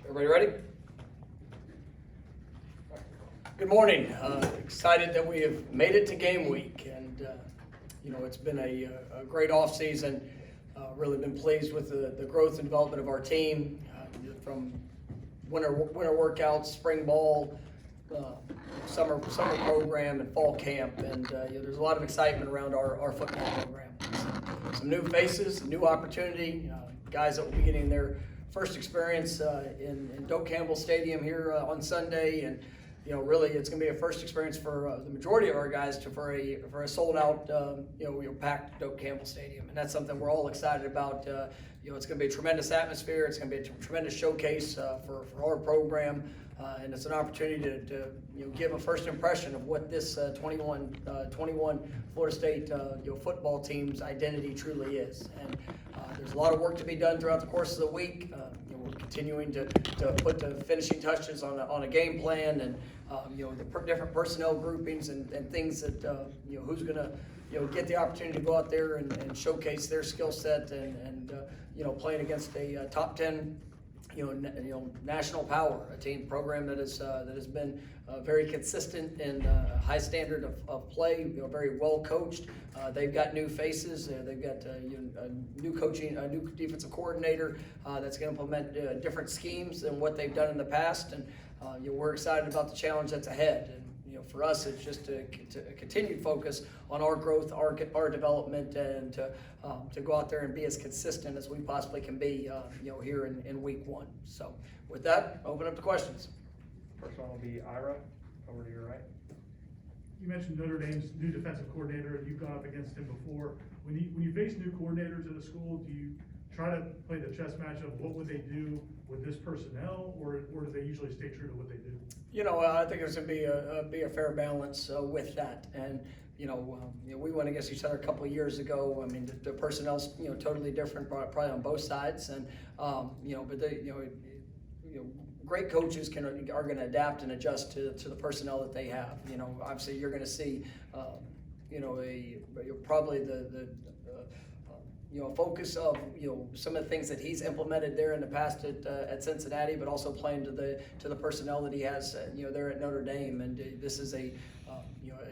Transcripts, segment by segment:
Everybody ready? Good morning. Excited that we have made it to game week, and it's been a great off season. Really been pleased with the growth and development of our team, from winter workouts, spring ball, summer program, and fall camp, and there's a lot of excitement around our football program. Some new faces, new opportunity, guys that will be getting their first experience in Doak Campbell Stadium here on Sunday, and really it's going to be a first experience for the majority of our guys for a sold out, packed Doak Campbell Stadium, and that's something we're all excited about. It's going to be a tremendous atmosphere. It's going to be a tremendous showcase for our program, and it's an opportunity to give a first impression of what this 21 Florida State football team's identity truly is. And there's a lot of work to be done throughout the course of the week. We're continuing to put the finishing touches on a game plan, and the different personnel groupings and things that who's going to get the opportunity to go out there and showcase their skill set and playing against a top 10 national power, a team program that has been very consistent and high standard of play, very well coached. They've got new faces. They've got a new coaching, a new defensive coordinator that's going to implement different schemes than what they've done in the past. And we're excited about the challenge that's ahead. And for us, it's just a continued focus on our growth, our development, and to go out there and be as consistent as we possibly can be, here in week one. So with that, open up to questions. First one will be Ira, over to your right. You mentioned Notre Dame's new defensive coordinator, and you've gone up against him before. When you face new coordinators at a school, do you try to play the chess match of what would they do with this personnel, or do they usually stay true to what they do? I think there's going to be a fair balance with that. And we went against each other a couple of years ago. I mean, the personnel's totally different, probably on both sides. And but great coaches are going to adapt and adjust to the personnel that they have. Obviously you're going to see probably the focus of some of the things that he's implemented there in the past at Cincinnati, but also playing to the personnel that he has there at Notre Dame. And this is a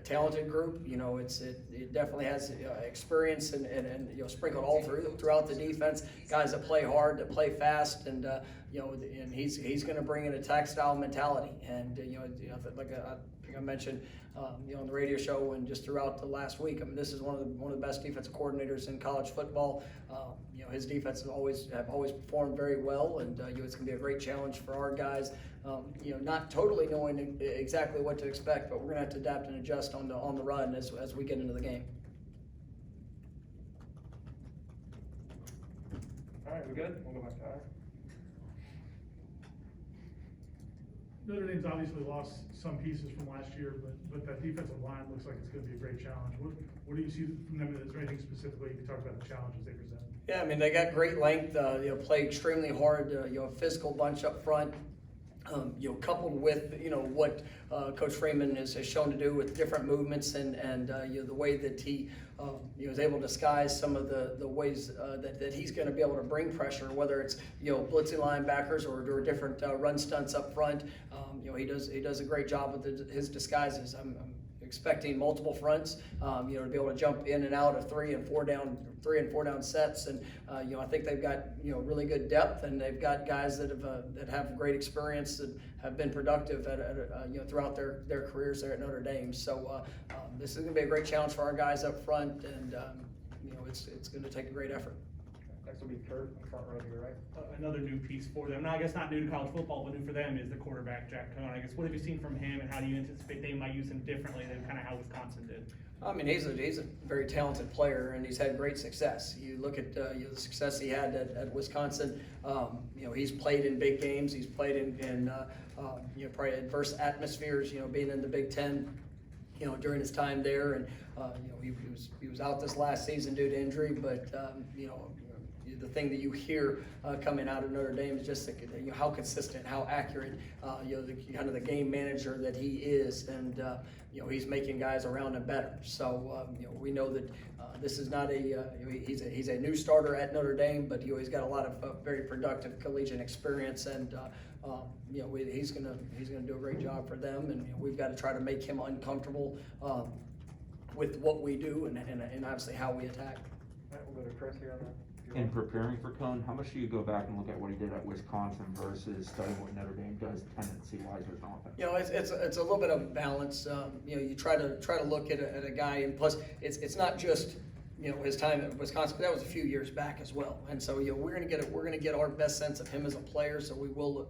talented group. It definitely has experience and sprinkled all throughout the defense. Guys that play hard, that play fast, and and he's going to bring an attack style mentality. And like I think I mentioned on the radio show and just throughout the last week, I mean, this is one of the best defensive coordinators in college football. His defenses have always performed very well, and it's going to be a great challenge for our guys. Not totally knowing exactly what to expect, but we're going to have to adapt and adjust on the run as we get into the game. All right, we good? We'll go back to Ira. Notre Dame's obviously lost some pieces from last year, but that defensive line looks like it's going to be a great challenge. What do you see from them? Is there anything specifically you can talk about the challenges they present? Yeah, I mean, they got great length. Play extremely hard. A physical bunch up front. Coupled with what Coach Freeman has shown to do with different movements and the way that he is able to disguise some of the ways that he's going to be able to bring pressure, whether it's blitzing linebackers or different run stunts up front. He does a great job with his disguises. I'm expecting multiple fronts, to be able to jump in and out of 3 and 4 down sets, and I think they've got really good depth, and they've got guys that have great experience that have been productive throughout their careers there at Notre Dame. So this is going to be a great challenge for our guys up front, and it's going to take a great effort. Next will be Kurt, front row to your right. Another new piece for them. Now, I guess not new to college football, but new for them is the quarterback, Jack Cohn. I guess, what have you seen from him, and how do you anticipate they might use him differently than kind of how Wisconsin did? I mean, he's a very talented player, and he's had great success. You look at the success he had at Wisconsin. He's played in big games. He's played in probably adverse atmospheres. Being in the Big Ten, during his time there, and he was out this last season due to injury, but the thing that you hear coming out of Notre Dame is just how consistent, how accurate, kind of the game manager that he is, and he's making guys around him better. So we know that this is not he's a new starter at Notre Dame, but he's got a lot of very productive collegiate experience, and he's gonna do a great job for them, and we've got to try to make him uncomfortable with what we do and obviously how we attack. All right, we'll go to Chris here on that. In preparing for Cone, how much do you go back and look at what he did at Wisconsin versus studying what Notre Dame does tendency-wise with offense? It's a little bit of balance. You try to look at a guy, and plus it's not just his time at Wisconsin, but that was a few years back as well. And so we're gonna get our best sense of him as a player. So we will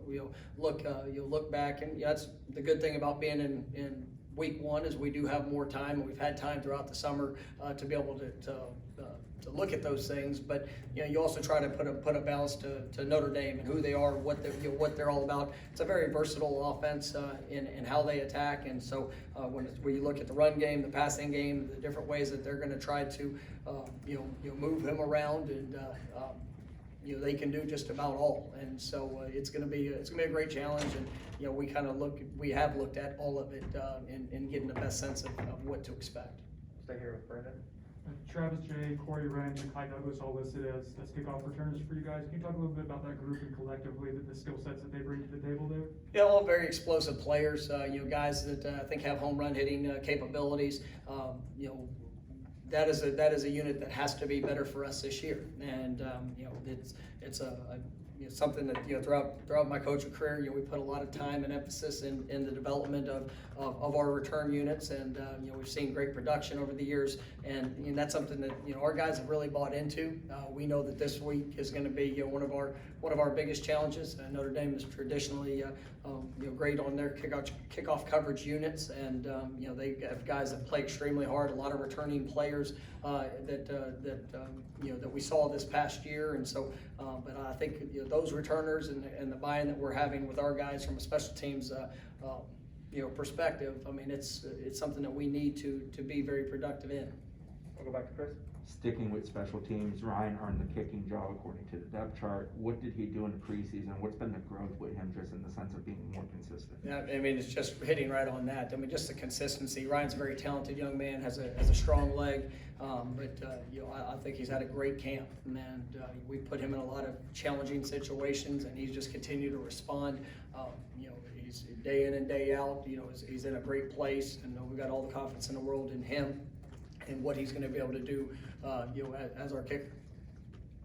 look back, and that's the good thing about being in week one is we do have more time, and we've had time throughout the summer to be able to look at those things. But you also try to put a balance to Notre Dame and who they are, what they're all about. It's a very versatile offense in how they attack, and so when you look at the run game, the passing game, the different ways that they're going to try to move him around, and they can do just about all. And so it's going to be a great challenge, and we have looked at all of it in getting the best sense of what to expect. Stay here with Brendan. Travis J, Corey Wren, and Kai Douglas all listed as kickoff returners for you guys. Can you talk a little bit about that group and collectively the skill sets that they bring to the table there? Yeah, all very explosive players. Guys that I think have home run hitting capabilities. That is a unit that has to be better for us this year, and it's something that throughout my coaching career, we put a lot of time and emphasis in the development of our return units, and we've seen great production over the years, and that's something that our guys have really bought into. We know that this week is going to be one of our biggest challenges. Notre Dame is traditionally great on their kickoff coverage units, and they have guys that play extremely hard. A lot of returning players that we saw this past year, and so. But I think those returners and the buy-in that we're having with our guys from a special teams perspective. I mean, it's something that we need to be very productive in. We'll go back to Chris. Sticking with special teams, Ryan earned the kicking job according to the depth chart. What did he do in the preseason? What's been the growth with him just in the sense of being more consistent? Yeah, I mean, it's just hitting right on that. I mean, just the consistency. Ryan's a very talented young man, has a strong leg, but I think he's had a great camp, and we put him in a lot of challenging situations, and he's just continued to respond. He's day in and day out. He's in a great place, and we've got all the confidence in the world in him and what he's going to be able to do, as our kicker.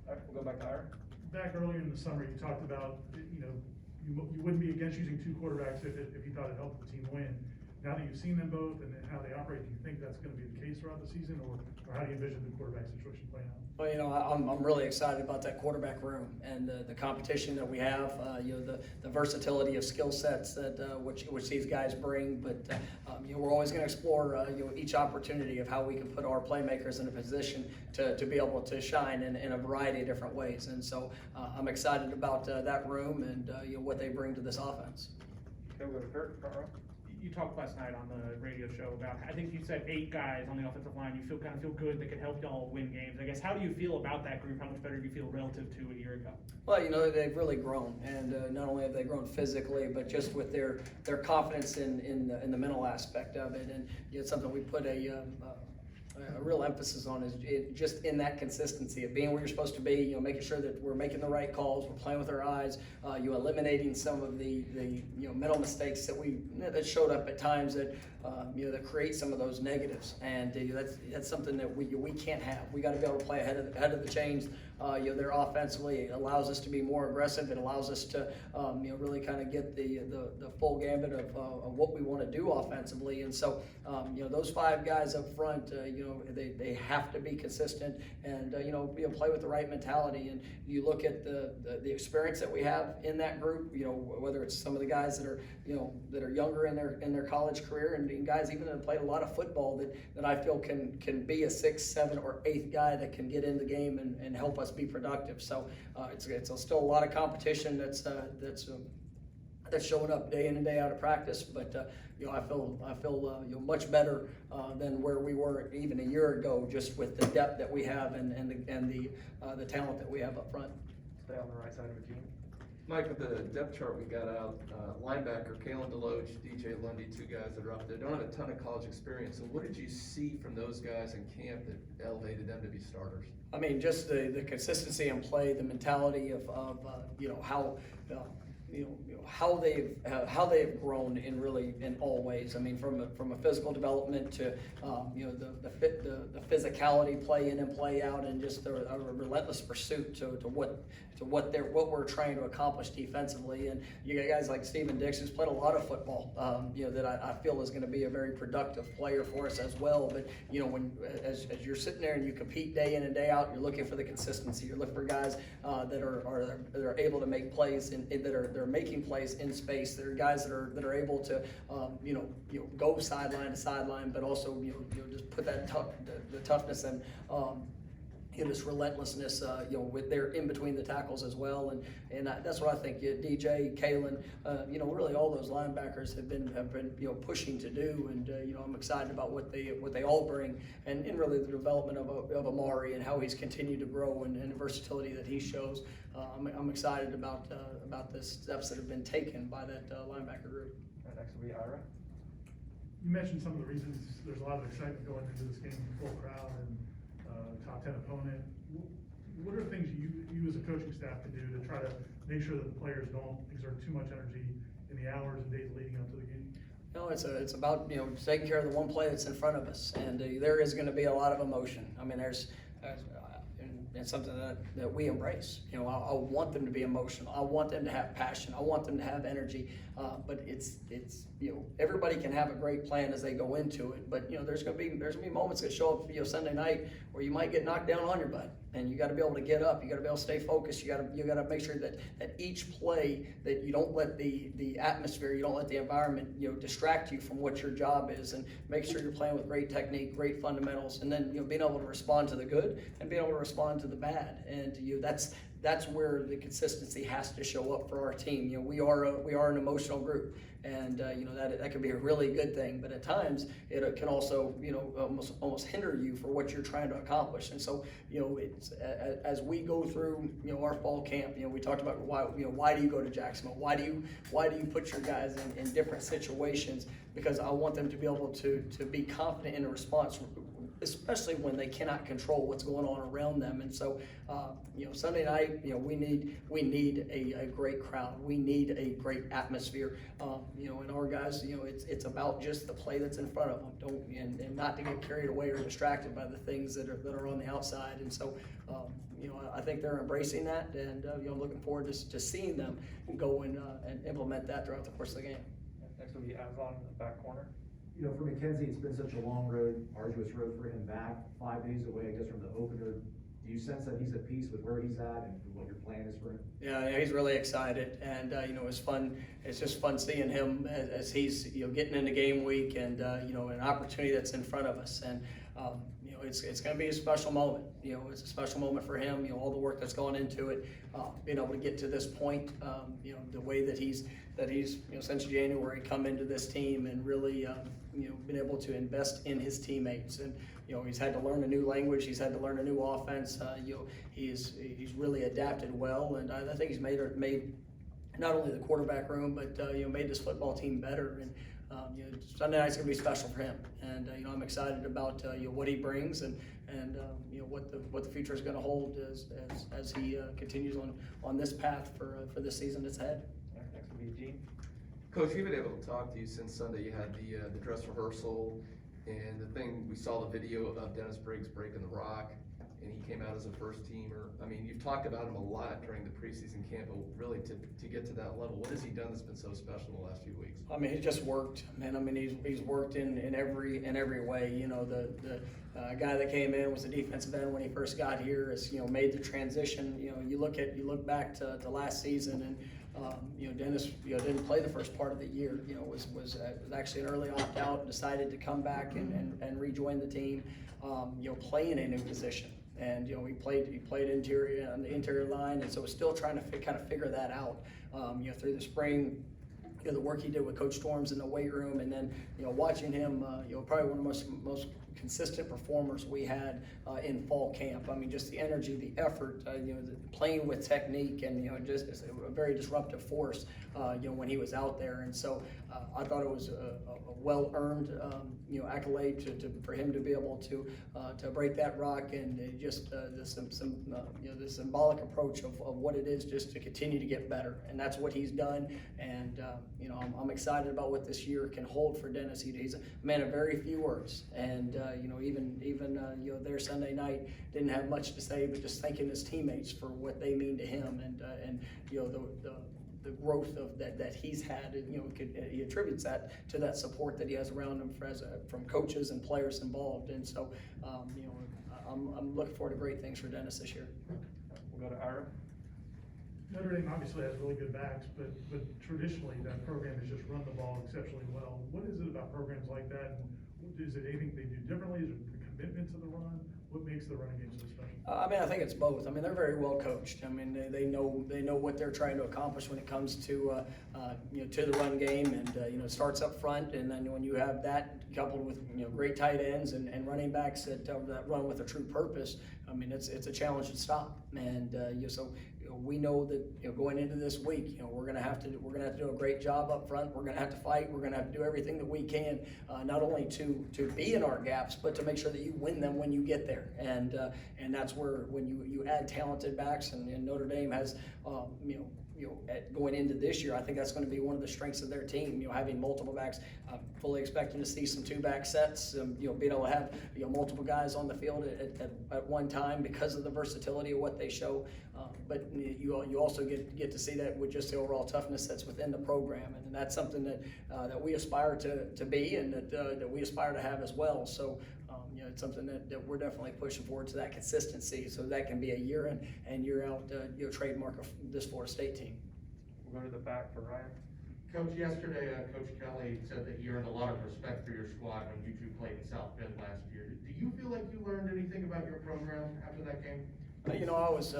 All right, we'll go back to Ira. Back earlier in the summer, you talked about, you wouldn't be against using two quarterbacks if you thought it helped the team win. Now that you've seen them both and how they operate, do you think that's going to be the case throughout the season, or how do you envision the quarterback situation playing out? Well, I'm really excited about that quarterback room and the competition that we have. The versatility of skill sets that which these guys bring. But we're always going to explore each opportunity of how we can put our playmakers in a position to be able to shine in a variety of different ways. And so I'm excited about that room and what they bring to this offense. Okay, we'll go to Kurt, front row. You talked last night on the radio show about, I think you said 8 guys on the offensive line you feel good that could help y'all win games. I guess, how do you feel about that group? How much better do you feel relative to a year ago? Well, they've really grown, and not only have they grown physically, but just with their confidence in the mental aspect of it, and it's something we put a real emphasis on is just in that consistency of being where you're supposed to be, making sure that we're making the right calls, we're playing with our eyes, eliminating some of the mental mistakes that showed up at times that that create some of those negatives, and that's something that we can't have. We got to be able to play ahead of the chains. There offensively, it allows us to be more aggressive. It allows us to really kind of get the full gambit of what we want to do offensively. And so those 5 guys up front, they have to be consistent and play with the right mentality. And you look at the experience that we have in that group. Whether it's some of the guys that are younger in their college career, and guys even that have played a lot of football that I feel can be a 6th, 7th, or 8th guy that can get in the game and help us be productive. So it's still a lot of competition that's that's showing up day in and day out of practice. But you know, I feel you know, much better than where we were even a year ago, just with the depth that we have and the talent that we have up front. Stay on the right side of it, Gene. Mike, with the depth chart we got out, linebacker, Kalen DeLoach, DJ Lundy, two guys that are up there, don't have a ton of college experience. So what did you see from those guys in camp that elevated them to be starters? I mean, just the consistency in play, the mentality of you know, how how they've grown in all ways. I mean, from a physical development to you know, the physicality, play in and play out, and just a relentless pursuit to what we're trying to accomplish defensively. And you got guys like Steven Dix, who's played a lot of football, you know, that I feel is going to be a very productive player for us as well. But you know, as you're sitting there and you compete day in and day out, you're looking for the consistency. You're looking for guys that are able to make plays and that are making plays in space. There are guys that are able to you know go sideline to sideline, but also you know just put that the toughness and you know, this relentlessness, you know, with their in between the tackles as well, and that's what I think. DJ, Kalen, you know, really all those linebackers have been you know, pushing to do, and you know, I'm excited about what they all bring, and really the development of Amari and how he's continued to grow and the versatility that he shows. I'm excited about the steps that have been taken by that linebacker group. And next will be Ira. You mentioned some of the reasons there's a lot of excitement going into this game, full crowd and top 10 opponent. What are things you as a coaching staff can do to try to make sure that the players don't exert too much energy in the hours and days leading up to the game? No, it's about, you know, taking care of the one play that's in front of us, and there is going to be a lot of emotion. I mean, and something that we embrace. You know, I want them to be emotional. I want them to have passion. I want them to have energy. But it's you know, everybody can have a great plan as they go into it. But you know, there's gonna be moments that show up, you know, Sunday night where you might get knocked down on your butt, and you got to be able to get up. You got to be able to stay focused. You got to make sure that each play, that you don't let the atmosphere, you don't let the environment, you know, distract you from what your job is, and make sure you're playing with great technique, great fundamentals, and then you know, being able to respond to the good and being able to respond to the bad. And you know, that's where the consistency has to show up for our team. You know, we are an emotional group, and you know, that can be a really good thing, but at times it can also, you know, almost hinder you for what you're trying to accomplish. And so, you know, it's as we go through, you know, our fall camp, you know, we talked about why do you go to Jacksonville? Why do you put your guys in different situations? Because I want them to be able to be confident in the response, especially when they cannot control what's going on around them. And so, you know, Sunday night, you know, we need a great crowd. We need a great atmosphere. You know, and our guys, you know, it's about just the play that's in front of them. And not to get carried away or distracted by the things that are on the outside. And so, you know, I think they're embracing that, and you know, looking forward to seeing them go and implement that throughout the course of the game. Next will be Avon in the back corner. You know, for McKenzie, it's been such a long road, arduous road for him back, 5 days away, I guess, from the opener. Do you sense that he's at peace with where he's at and what your plan is for him? Yeah, he's really excited, and you know, it's fun. It's just fun seeing him as he's, you know, getting into game week, and you know, an opportunity that's in front of us. And you know, it's going to be a special moment. You know, it's a special moment for him. You know, all the work that's gone into it, being able to get to this point. You know, the way that he's you know, since January come into this team and really you know, been able to invest in his teammates. And you know, he's had to learn a new language. He's had to learn a new offense. You know, he's really adapted well, and I think he's made not only the quarterback room, but you know, made this football team better. And you know, Sunday night's gonna be special for him. And you know, I'm excited about you know, what he brings, and you know, what the future is going to hold as he continues on this path for this season that's ahead. Next will be Gene. Coach, we've been able to talk to you since Sunday. You had the dress rehearsal, and the thing, we saw the video of Dennis Briggs breaking the rock, and he came out as a first teamer. I mean, you've talked about him a lot during the preseason camp, but really to get to that level, what has he done that's been so special the last few weeks? I mean, he just worked, man. I mean, he's worked in every way. You know, the guy that came in was a defensive end when he first got here. Has, you know, made the transition. You know, you look back to last season, and you know, Dennis, you know, didn't play the first part of the year. You know, was actually an early opt out, decided to come back and rejoin the team. You know, playing a new position. And you know, he played interior on the interior line, and so was still trying to kind of figure that out. You know, through the spring, the work he did with Coach Storms in the weight room, and then, watching him, probably one of the most consistent performers we had in fall camp. I mean, just the energy, the effort, playing with technique, and, just a very disruptive force, when he was out there. And so I thought it was a well-earned, accolade for him to be able to break that rock, and just the symbolic approach of what it is just to continue to get better. And that's what he's done. And, I'm excited about what this year can hold for Dennis. He's a man of very few words. And, even there Sunday night, didn't have much to say, but just thanking his teammates for what they mean to him, and the growth of that he's had, and he attributes that to that support that he has around him from coaches and players involved. And so, I'm looking forward to great things for Dennis this year. We'll go to Ira. Notre Dame obviously has really good backs, but traditionally that program has just run the ball exceptionally well. What is it about programs like that? Is it anything they do differently? Is it the commitment to the run? What makes the running game so special? I think it's both. They're very well coached. They know what they're trying to accomplish when it comes to to the run game, and it starts up front, and then when you have that coupled with great tight ends and running backs that run with a true purpose, it's a challenge to stop. And so we know that going into this week, we're gonna have to do a great job up front. We're gonna have to fight. We're gonna have to do everything that we can, not only to be in our gaps, but to make sure that you win them when you get there. And that's where when you add talented backs, and Notre Dame has going into this year, I think that's going to be one of the strengths of their team. Having multiple backs, fully expecting to see some 2-back sets. Being able to have multiple guys on the field at one time because of the versatility of what they show. But you also get to see that with just the overall toughness that's within the program, and that's something that we aspire to be, and that we aspire to have as well. So. It's something that we're definitely pushing forward to, that consistency, so that can be a year in and year out trademark of this Florida State team. We'll go to the back for Ryan. Coach, yesterday, Coach Kelly said that you earned a lot of respect for your squad when you two played in South Bend last year. Do you feel like you learned anything about your program after that game? I was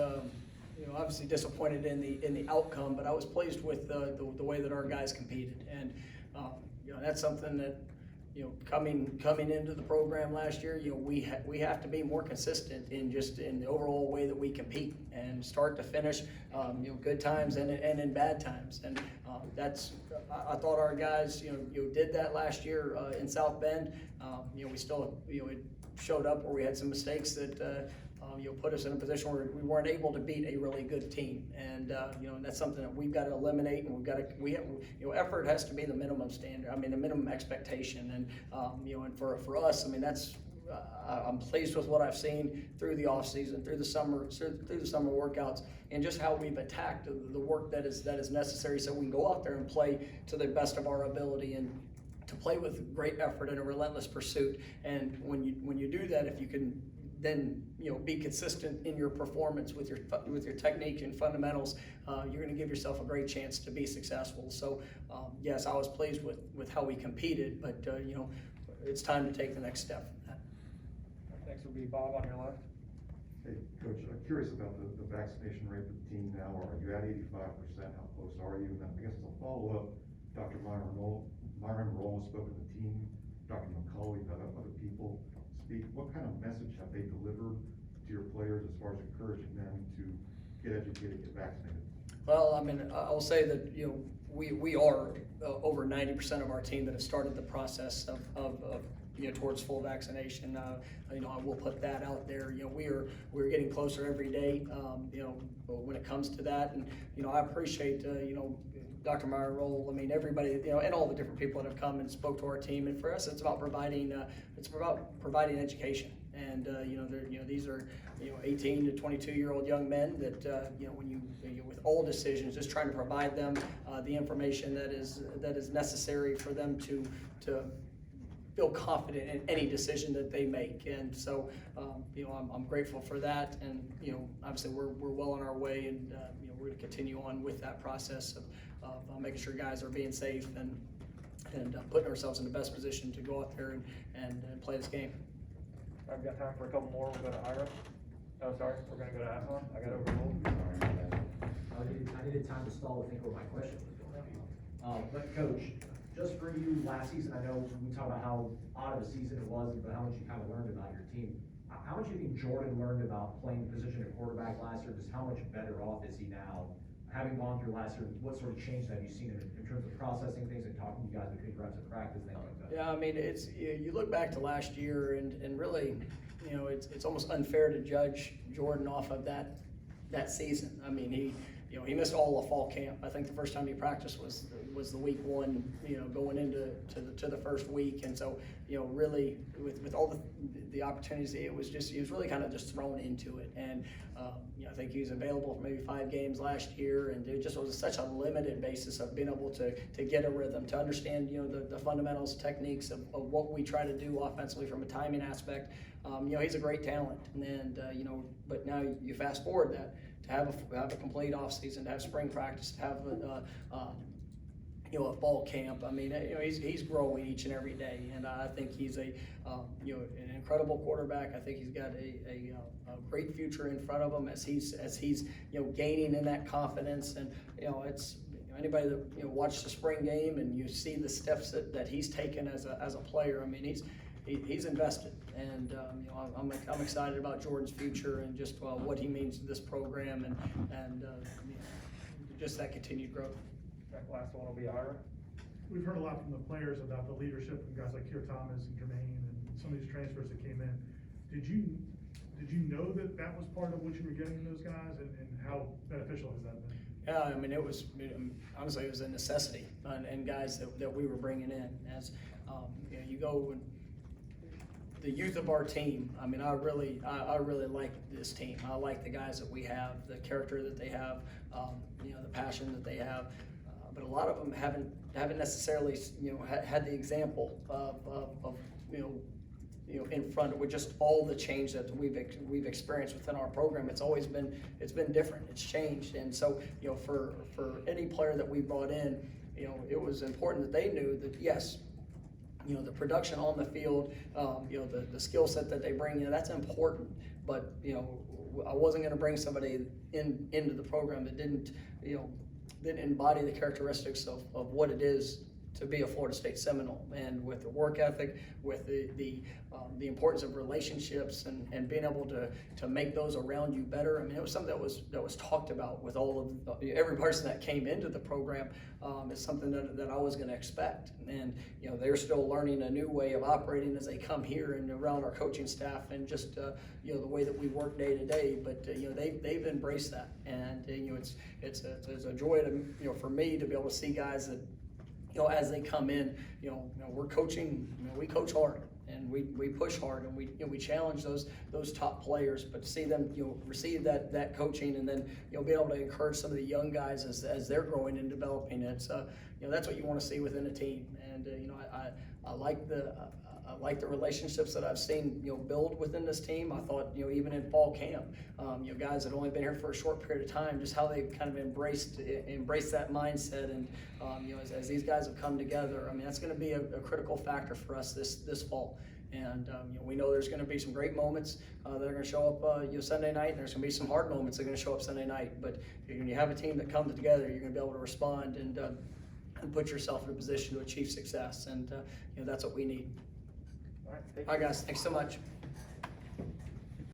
obviously disappointed in the outcome, but I was pleased with the way that our guys competed, and that's something that. Coming into the program last year, we have to be more consistent in the overall way that we compete, and start to finish, good times and in bad times. And I thought our guys, did that last year in South Bend. We still, it showed up where we had some mistakes that put us in a position where we weren't able to beat a really good team, and that's something that we've got to eliminate, and effort has to be the minimum standard. the minimum expectation, and and for us, that's. I'm pleased with what I've seen through the off season, through the summer workouts, and just how we've attacked the work that is necessary, so we can go out there and play to the best of our ability, and to play with great effort and a relentless pursuit. And when you do that, if you can then be consistent in your performance with your technique and fundamentals, you're going to give yourself a great chance to be successful. So yes, I was pleased with how we competed, but it's time to take the next step from that. Next will be Bob on your left. Hey, Coach, I'm curious about the vaccination rate for the team now. Are you at 85%? How close are you? And then I guess as a follow-up, Dr. Myron Roll has spoken to the team. Dr. McCulley, other people speak. What kind of message have they delivered to your players as far as encouraging them to get educated, get vaccinated? Well, I'll say that we are over 90% of our team that have started the process of towards full vaccination. I will put that out there. We're getting closer every day. When it comes to that, and I appreciate Dr. Meyer Roll, everybody, and all the different people that have come and spoke to our team. And for us, it's about providing education. And these are 18 to 22-year-old young men that when you with all decisions, just trying to provide them the information that is necessary for them to feel confident in any decision that they make. And so I'm grateful for that. And obviously we're well on our way, and we're going to continue on with that process of making sure guys are being safe and putting ourselves in the best position to go out there and play this game. I've got time for a couple more. We'll go to Ira. Oh, sorry, we're gonna go to Aslan. I got overruled. I needed time to stall to think what my question was going to be. But coach, just for you, last season, I know we talked about how odd of a season it was, but how much you kind of learned about your team. How much do you think Jordan learned about playing the position of quarterback last year? Just how much better off is he now? Having gone through last year, what sort of change have you seen in terms of processing things and talking to you guys between reps of practice, things like that? Yeah, I mean, you look back to last year and really, it's almost unfair to judge Jordan off of that season. I mean, he missed all of fall camp. I think the first time he practiced was the week one, going into the first week. And so, really with all the opportunities, he was really kind of just thrown into it. And, I think he was available for maybe 5 games last year, and it just was such a limited basis of being able to get a rhythm, to understand, the fundamentals, techniques of what we try to do offensively from a timing aspect. He's a great talent. And, but now you fast forward that, to have a complete offseason, to have spring practice, to have a fall camp. I mean, he's growing each and every day, and I think he's an incredible quarterback. I think he's got a great future in front of him as he's gaining in that confidence. And it's anybody that watched the spring game and you see the steps that he's taken as a player. I mean, he's invested, and I'm excited about Jordan's future and just what he means to this program and just that continued growth. That last one will be Ira. We've heard a lot from the players about the leadership from guys like Keir Thomas and Jermaine and some of these transfers that came in. Did you know that was part of what you were getting from those guys, and how beneficial has that been? Yeah, I mean, honestly, it was a necessity, and guys that we were bringing in. As you go and the youth of our team, I mean, I really like this team. I like the guys that we have, the character that they have, the passion that they have. But a lot of them haven't necessarily had the example of in front of with just all the change that we've experienced within our program. It's been different. It's changed, and so for any player that we brought in, it was important that they knew that yes, the production on the field, the skill set that they bring in, that's important. But I wasn't going to bring somebody into the program that didn't embody the characteristics of what it is to be a Florida State Seminole, and with the work ethic, with the importance of relationships and being able to make those around you better. I mean, it was something that was talked about with every person that came into the program. It's something that I was going to expect, and they're still learning a new way of operating as they come here and around our coaching staff, and just the way that we work day to day. But they've embraced that, and it's a joy for me to be able to see guys that as they come in, we're coaching. We coach hard, and we push hard, and we challenge those top players. But to see them receive that coaching, and then be able to encourage some of the young guys as they're growing and developing, it's that's what you want to see within a team. And I like the relationships that I've seen build within this team. I thought even in fall camp, guys that only been here for a short period of time, just how they've kind of embraced that mindset, and as these guys have come together, I mean, that's going to be a critical factor for us this fall. And we know there's going to be some great moments that are going to show up Sunday night, and there's going to be some hard moments that are going to show up Sunday night. But when you have a team that comes together, you're going to be able to respond and put yourself in a position to achieve success, and that's what we need. All right, thank All you. right, guys, thanks so much.